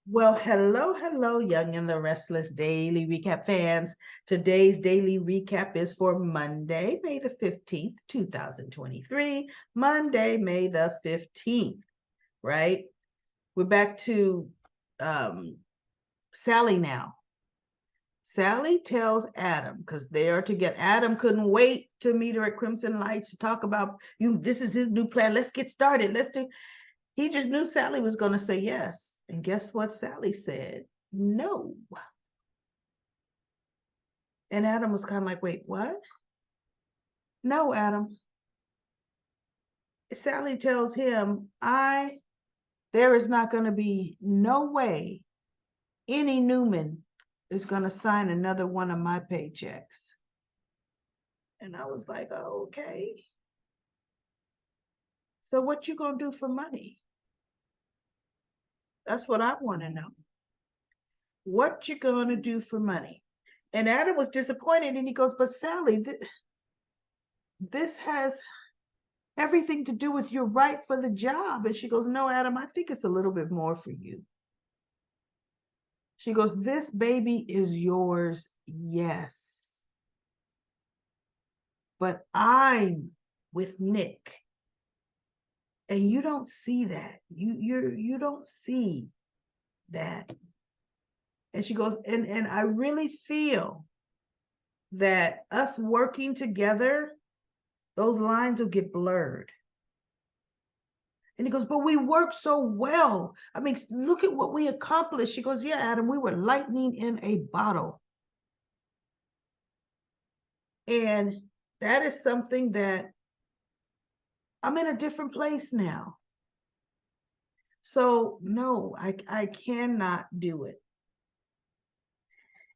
Well, hello, Young and the Restless Daily Recap fans. Today's daily recap is for Monday, May the 15th, 2023. Monday, May the 15th, right? We're back to um, Sally now. Sally tells Adam, because they are together. Adam couldn't wait to meet her at Crimson Lights to talk about, this is his new plan. Let's get started. He just knew Sally was going to say yes. And guess what Sally said? No. And Adam was kind of like, wait, what? No, Adam. Sally tells him, there is not going to be no way any Newman is going to sign another one of my paychecks. And I was like, oh, okay. So what you going to do for money? That's what I want to know. What you going to do for money? And Adam was disappointed and he goes, but Sally, this has everything to do with you're right for the job. And she goes, no, Adam, I think it's a little bit more for you. She goes, this baby is yours, yes. But I'm with Nick. And you don't see that. You don't see that. And she goes, and I really feel that us working together, those lines will get blurred. And he goes, but we work so well. I mean, look at what we accomplished. She goes, yeah, Adam, we were lightning in a bottle. And that is something that I'm in a different place now. So no, I cannot do it.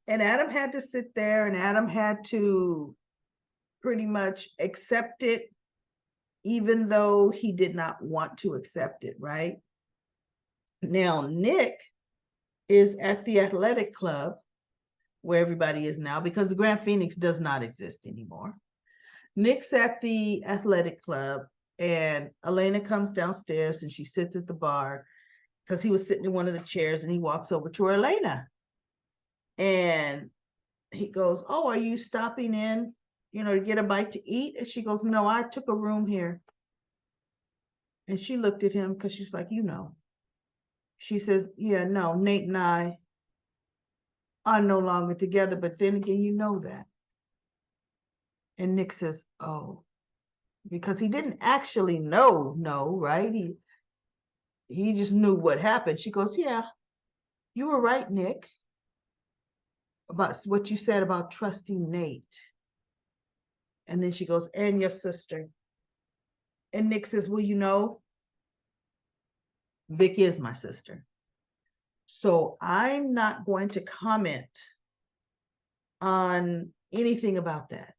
And Adam had to sit there and Adam had to pretty much accept it, even though he did not want to accept it, right? Now, Nick is at the athletic club where everybody is now because the Grand Phoenix does not exist anymore. Nick's at the athletic club and Elena comes downstairs and she sits at the bar because he was sitting in one of the chairs and he walks over to Elena and he goes, oh, are you stopping in, to get a bite to eat? And she goes, no, I took a room here. And she looked at him because she's like, she says, yeah, no, Nate and I are no longer together. But then again, you know that. And Nick says, oh, because he didn't actually know, no, right? He just knew what happened. She goes, yeah, you were right, Nick, about what you said about trusting Nate. And then she goes, and your sister. And Nick says, well, Vic is my sister. So I'm not going to comment on anything about that.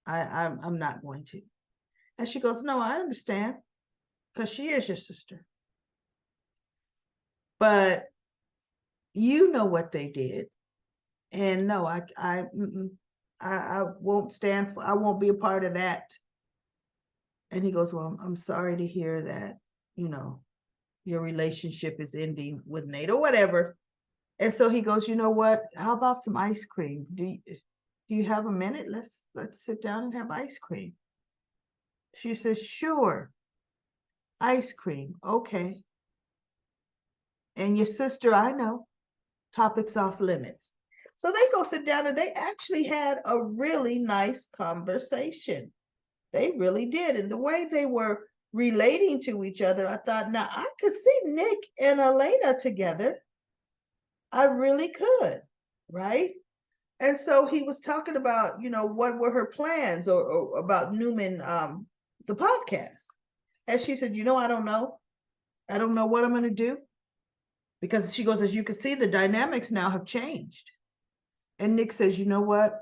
I'm not going to. And she goes, no, I understand because she is your sister. But you know what they did. And no, I won't stand for, I won't be a part of that. And he goes, well, I'm sorry to hear that, your relationship is ending with Nate or whatever. And so he goes, you know what? How about some ice cream? Do you have a minute? Let's sit down and have ice cream. She says, sure. Ice cream. Okay. And your sister, I know, topics off limits. So they go sit down and they actually had a really nice conversation. They really did. And the way they were relating to each other, I thought, now I could see Nick and Elena together. I really could, right? And so he was talking about, what were her plans or about Newman, the podcast. And she said, I don't know. I don't know what I'm going to do. Because she goes, as you can see, the dynamics now have changed. And Nick says, you know what?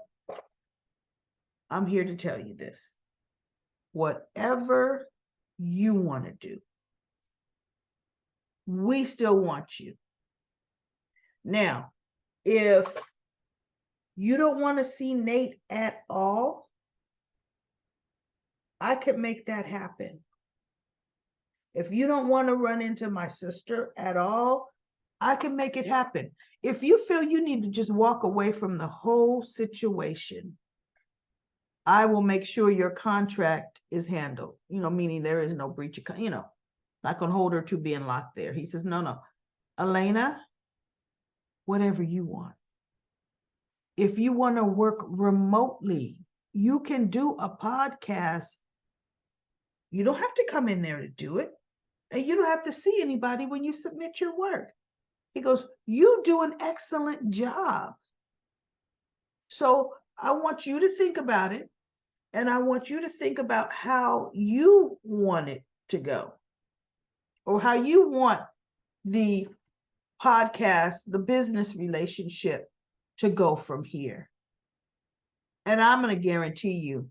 I'm here to tell you this. Whatever you want to do, we still want you. Now, if you don't want to see Nate at all, I could make that happen. If you don't want to run into my sister at all, I can make it happen. If you feel you need to just walk away from the whole situation, I will make sure your contract is handled, meaning there is no breach of, not going to hold her to being locked there. He says, no, no, Elena, whatever you want. If you want to work remotely, you can do a podcast. You don't have to come in there to do it. And you don't have to see anybody when you submit your work. He goes, you do an excellent job. So I want you to think about it. And I want you to think about how you want it to go, or how you want the podcast, the business relationship to go from here. And I'm going to guarantee you,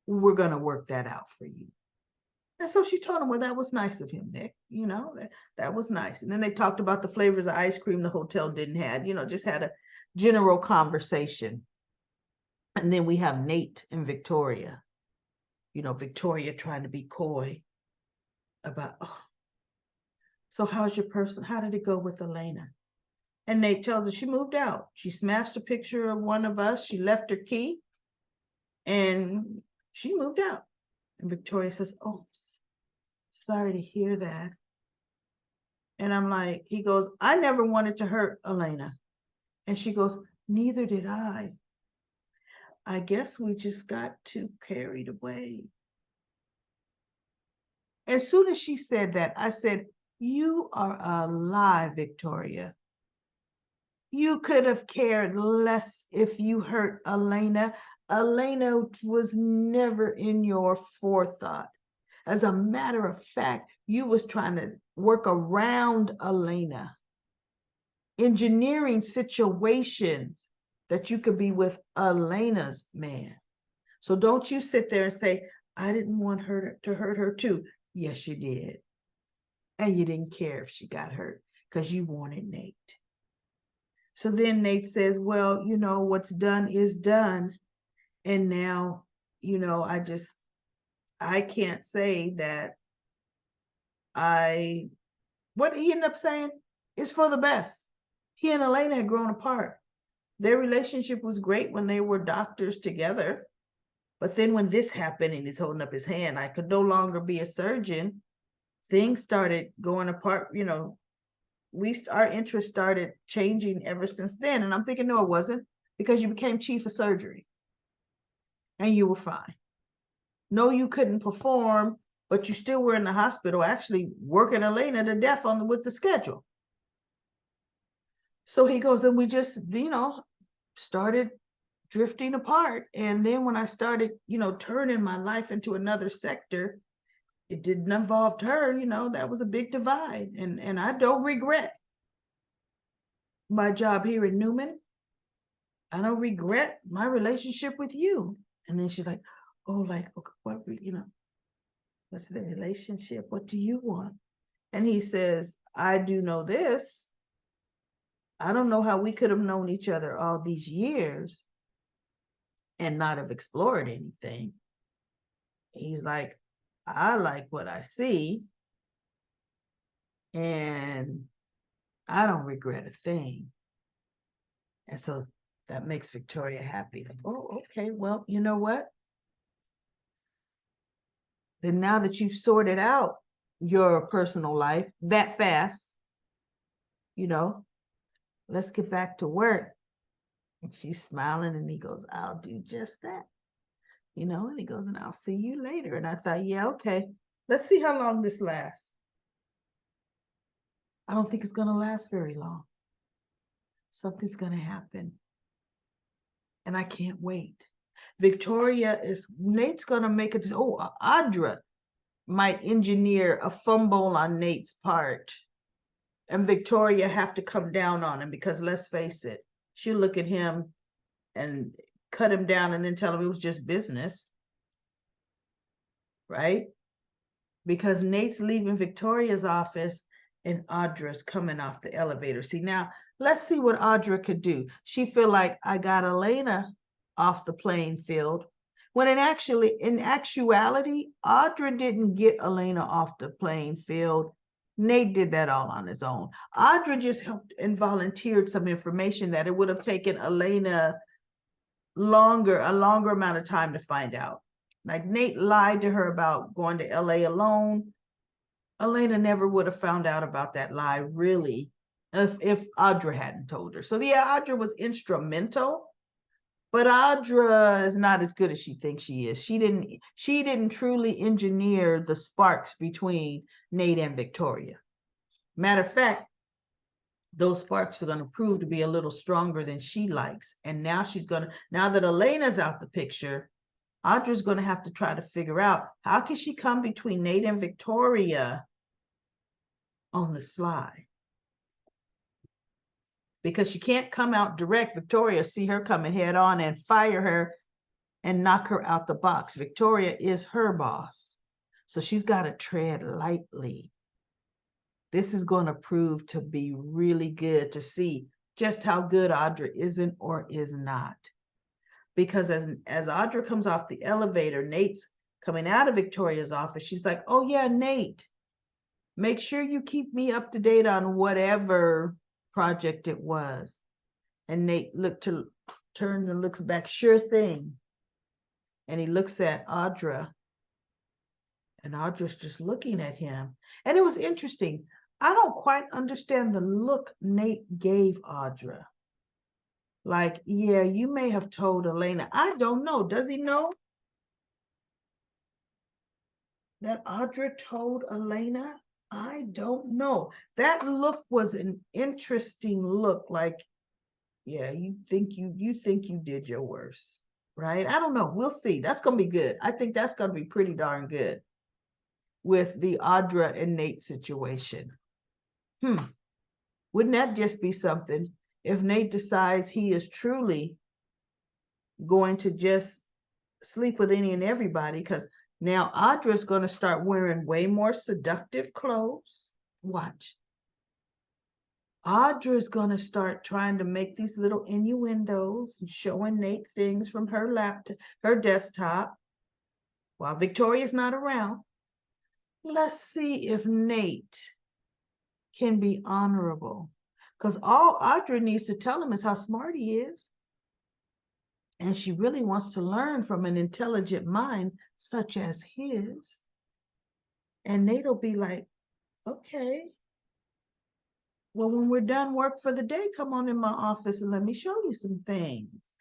we're going to work that out for you. And so she told him, well, that was nice of him, Nick. That was nice. And then they talked about the flavors of ice cream the hotel didn't have, just had a general conversation. And then we have Nate and Victoria. Victoria trying to be coy about, oh, so how did it go with Elena? And Nate tells her she moved out. She smashed a picture of one of us. She left her key and she moved out. And Victoria says, oh, sorry to hear that. And I'm like, he goes, I never wanted to hurt Elena. And she goes, neither did I. I guess we just got too carried away. As soon as she said that, I said, you are a lie, Victoria. You could have cared less if you hurt Elena. Elena was never in your forethought. As a matter of fact, you was trying to work around Elena, engineering situations that you could be with Elena's man. So don't you sit there and say, I didn't want her to hurt her too. Yes, you did. And you didn't care if she got hurt because you wanted Nate. So then Nate says, well, what's done is done. And now, I can't say that what he ended up saying is for the best. He and Elena had grown apart. Their relationship was great when they were doctors together. But then when this happened and he's holding up his hand, I could no longer be a surgeon. Things started going apart, our interest started changing ever since then. And I'm thinking, no, it wasn't, because you became chief of surgery and you were fine. No, you couldn't perform, but you still were in the hospital, actually working Elena to death with the schedule. So he goes, and we just, started drifting apart. And then when I started, turning my life into another sector, it didn't involve her, that was a big divide. And I don't regret my job here in Newman. I don't regret my relationship with you. And then she's like, oh, like, what, what's the relationship? What do you want? And he says, I do know this. I don't know how we could have known each other all these years and not have explored anything. He's like, I like what I see. And I don't regret a thing. And so that makes Victoria happy. Like, oh, okay, well, you know what? Then now that you've sorted out your personal life that fast, let's get back to work. And she's smiling and he goes, I'll do just that. And he goes, and I'll see you later. And I thought, yeah, okay, let's see how long this lasts. I don't think it's going to last very long. Something's going to happen. And I can't wait. Nate's going to make it. Oh, Audra might engineer a fumble on Nate's part. And Victoria have to come down on him because let's face it, she'll look at him and cut him down and then tell him it was just business. Right? Because Nate's leaving Victoria's office and Audra's coming off the elevator. See, now let's see what Audra could do. She feel like I got Elena off the playing field, when in actuality, Audra didn't get Elena off the playing field. Nate did that all on his own. Audra just helped and volunteered some information that it would have taken Elena a longer amount of time to find out. Like Nate lied to her about going to LA alone. Elena never would have found out about that lie, really, if Audra hadn't told her. So yeah, Audra was instrumental, but Audra is not as good as she thinks she is. She didn't truly engineer the sparks between Nate and Victoria. Matter of fact, those sparks are going to prove to be a little stronger than she likes. And now now that Elena's out the picture, Audra's going to have to try to figure out how can she come between Nate and Victoria on the sly. Because she can't come out direct. Victoria see her coming head on and fire her and knock her out the box. Victoria is her boss. So she's got to tread lightly. This is going to prove to be really good to see just how good Audra isn't or is not. Because as Audra comes off the elevator, Nate's coming out of Victoria's office. She's like, oh yeah, Nate, make sure you keep me up to date on whatever project it was. And Nate turns and looks back, sure thing. And he looks at Audra, and Audra's just looking at him. And it was interesting. I don't quite understand the look Nate gave Audra. Like, yeah, you may have told Elena. I don't know. Does he know that Audra told Elena? I don't know. That look was an interesting look. Like, yeah, you think you did your worst, right? I don't know. We'll see. That's gonna be good. I think that's gonna be pretty darn good with the Audra and Nate situation. Wouldn't that just be something if Nate decides he is truly going to just sleep with any and everybody? Because now Audra's going to start wearing way more seductive clothes. Watch. Audra's going to start trying to make these little innuendos and showing Nate things from her laptop, her desktop, while Victoria's not around. Let's see if Nate can be honorable. Because all Audra needs to tell him is how smart he is. And she really wants to learn from an intelligent mind such as his. And Nate will be like, okay, well, when we're done work for the day, come on in my office and let me show you some things.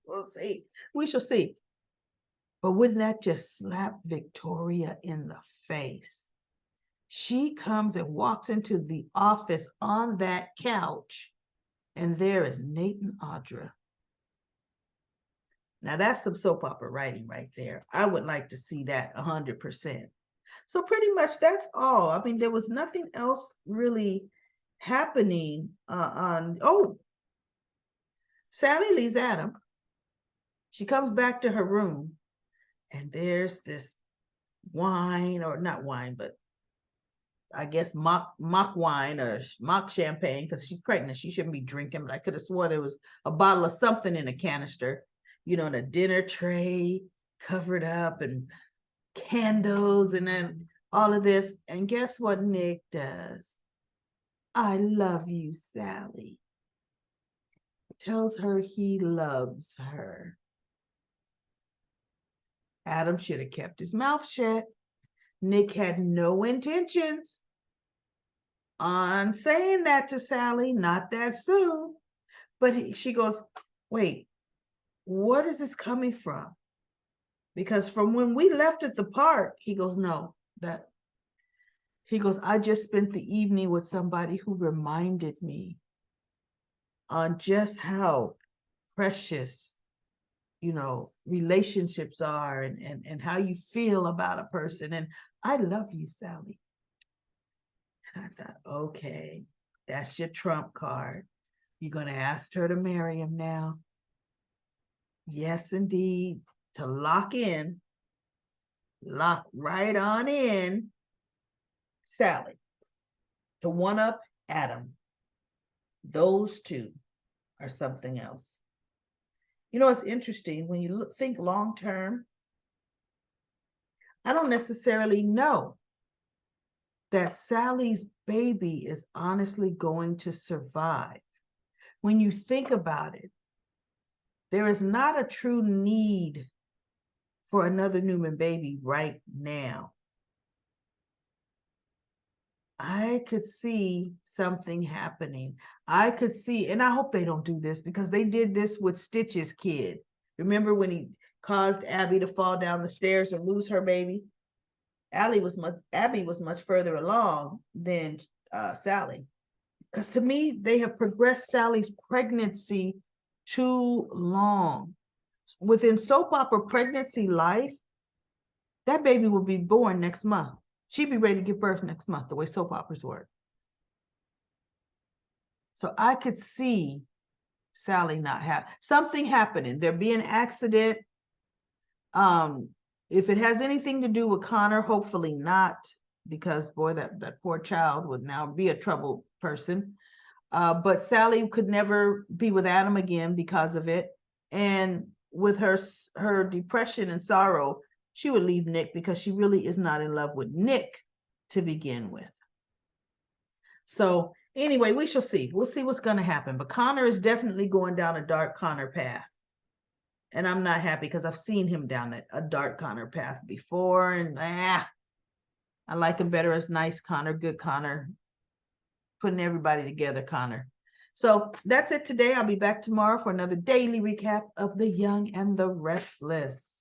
We'll see. We shall see. But wouldn't that just slap Victoria in the face? She comes and walks into the office on that couch, and there is Nate and Audra. Now that's some soap opera writing right there. I would like to see that 100%. So pretty much that's all. I mean, there was nothing else really happening Sally leaves Adam. She comes back to her room, and there's this wine, or not wine, but I guess mock wine or mock champagne, because she's pregnant. She shouldn't be drinking, but I could have sworn there was a bottle of something in a canister, in a dinner tray covered up, and candles, and then all of this. And guess what Nick does? I love you, Sally. Tells her he loves her. Adam should have kept his mouth shut. Nick had no intentions on saying that to Sally, not that soon. But she goes, wait, what is this coming from? Because from when we left at the park, he goes, no, he goes, I just spent the evening with somebody who reminded me on just how precious, relationships are, and how you feel about a person. And I love you, Sally. And I thought, okay, that's your trump card. You're going to ask her to marry him now? Yes, indeed. To lock right on in Sally. To one up Adam. Those two are something else. It's interesting when you think long term. I don't necessarily know that Sally's baby is honestly going to survive. When you think about it, there is not a true need for another Newman baby right now. I could see something happening. I could see, and I hope they don't do this because they did this with Stitch's kid. Remember when he caused Abby to fall down the stairs and lose her baby? Abby was much further along than Sally. Because to me, they have progressed Sally's pregnancy too long. Within soap opera pregnancy life, that baby will be born next month. She'd be ready to give birth next month, the way soap operas work. So I could see Sally not have something happening. There be an accident. Um, if it has anything to do with Connor, hopefully not, because boy, that poor child would now be a troubled person. But Sally could never be with Adam again because of it. And with her depression and sorrow, she would leave Nick because she really is not in love with Nick to begin with. So anyway, we shall see. We'll see what's going to happen. But Connor is definitely going down a dark Connor path. And I'm not happy because I've seen him down a dark Connor path before. And I like him better as nice Connor, good Connor, putting everybody together Connor. So that's it today. I'll be back tomorrow for another daily recap of The Young and the Restless.